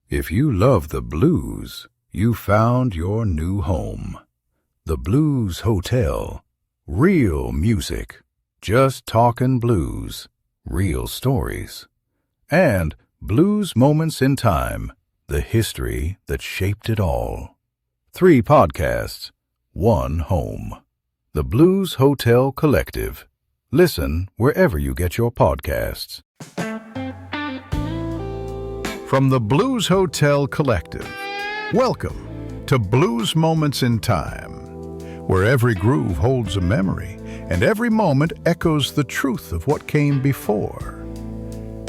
If you love the blues, you found your new home. The Blues Hotel. Real music. Just talking blues. Real stories. And Blues Moments in Time. The history that shaped it all. 3 podcasts. 1 home. The Blues Hotel Collective. Listen wherever you get your podcasts. From the Blues Hotel Collective, welcome to Blues Moments in Time, where every groove holds a memory and every moment echoes the truth of what came before.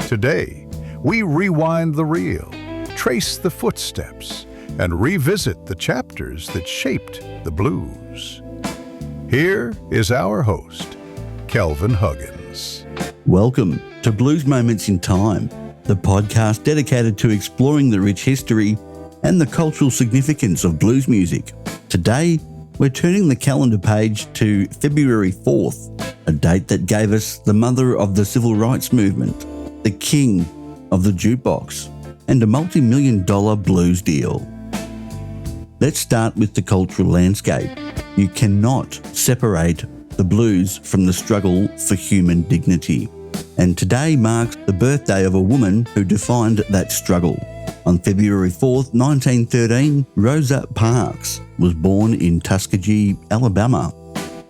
Today, we rewind the reel, trace the footsteps, and revisit the chapters that shaped the blues. Here is our host, Kelvin Huggins. Welcome to Blues Moments in Time, the podcast dedicated to exploring the rich history and the cultural significance of blues music. Today, we're turning the calendar page to February 4th, a date that gave us the mother of the civil rights movement, the king of the jukebox, and a multi-million-dollar blues deal. Let's start with the cultural landscape. You cannot separate the blues from the struggle for human dignity. And today marks the birthday of a woman who defined that struggle. On February 4th, 1913, Rosa Parks was born in Tuskegee, Alabama.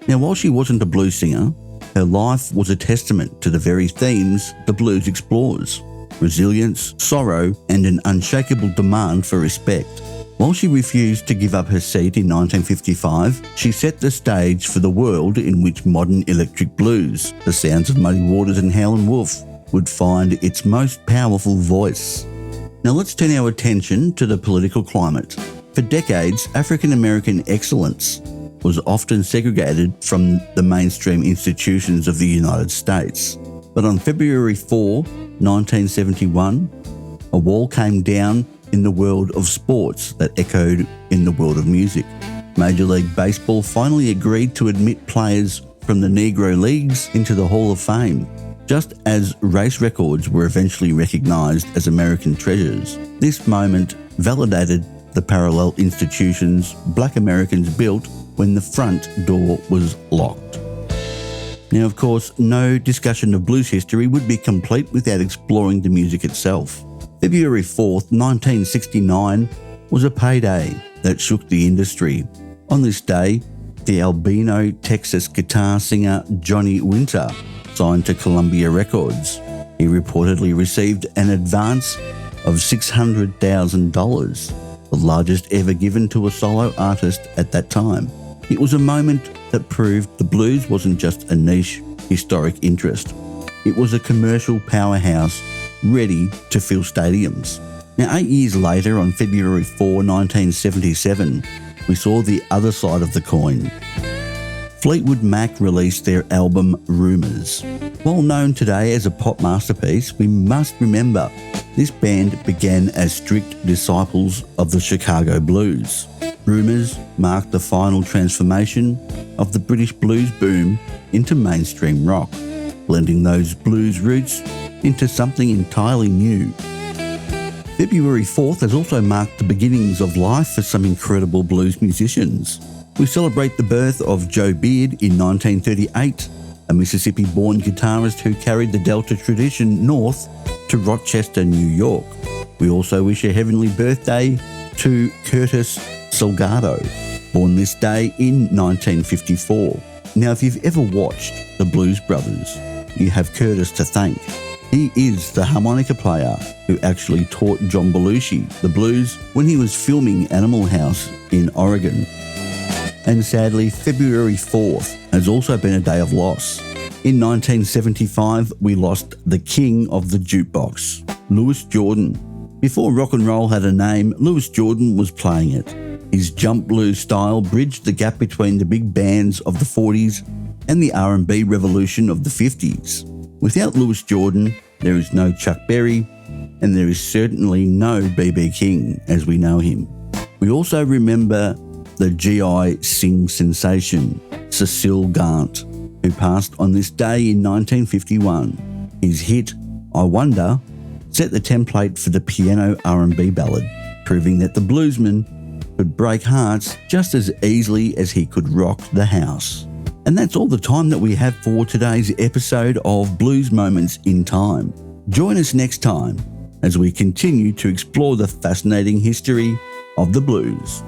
Now, while she wasn't a blues singer, her life was a testament to the very themes the blues explores: resilience, sorrow, and an unshakable demand for respect. While she refused to give up her seat in 1955, she set the stage for the world in which modern electric blues, the sounds of Muddy Waters and Howlin, would find its most powerful voice. Now let's turn our attention to the political climate. For decades, African American excellence was often segregated from the mainstream institutions of the United States. But on February 4, 1971, a wall came down in the world of sports that echoed in the world of music. Major League Baseball finally agreed to admit players from the Negro Leagues into the Hall of Fame, just as race records were eventually recognised as American treasures. This moment validated the parallel institutions Black Americans built when the front door was locked. Now, of course, no discussion of blues history would be complete without exploring the music itself. February 4th, 1969 was a payday that shook the industry. On this day, the albino Texas guitar singer Johnny Winter signed to Columbia Records. He reportedly received an advance of $600,000, the largest ever given to a solo artist at that time. It was a moment that proved the blues wasn't just a niche historic interest. It was a commercial powerhouse ready to fill stadiums. Now, 8 years later, on February 4, 1977, we saw the other side of the coin. Fleetwood Mac released their album Rumours. While known today as a pop masterpiece, we must remember this band began as strict disciples of the Chicago blues. Rumours marked the final transformation of the British blues boom into mainstream rock, blending those blues roots into something entirely new. February 4th has also marked the beginnings of life for some incredible blues musicians. We celebrate the birth of Joe Beard in 1938, a Mississippi-born guitarist who carried the Delta tradition north to Rochester, New York. We also wish a heavenly birthday to Curtis Salgado, born this day in 1954. Now, if you've ever watched The Blues Brothers, you have Curtis to thank. He is the harmonica player who actually taught John Belushi the blues when he was filming Animal House in Oregon. And sadly, February 4th has also been a day of loss. In 1975, we lost the king of the jukebox, Louis Jordan. Before rock and roll had a name, Louis Jordan was playing it. His jump blues style bridged the gap between the big bands of the 40s and the R&B revolution of the 50s. Without Louis Jordan, there is no Chuck Berry, and there is certainly no B.B. King as we know him. We also remember the GI sing sensation, Cecil Gant, who passed on this day in 1951. His hit, I Wonder, set the template for the piano R&B ballad, proving that the bluesman could break hearts just as easily as he could rock the house. And that's all the time that we have for today's episode of Blues Moments in Time. Join us next time as we continue to explore the fascinating history of the blues.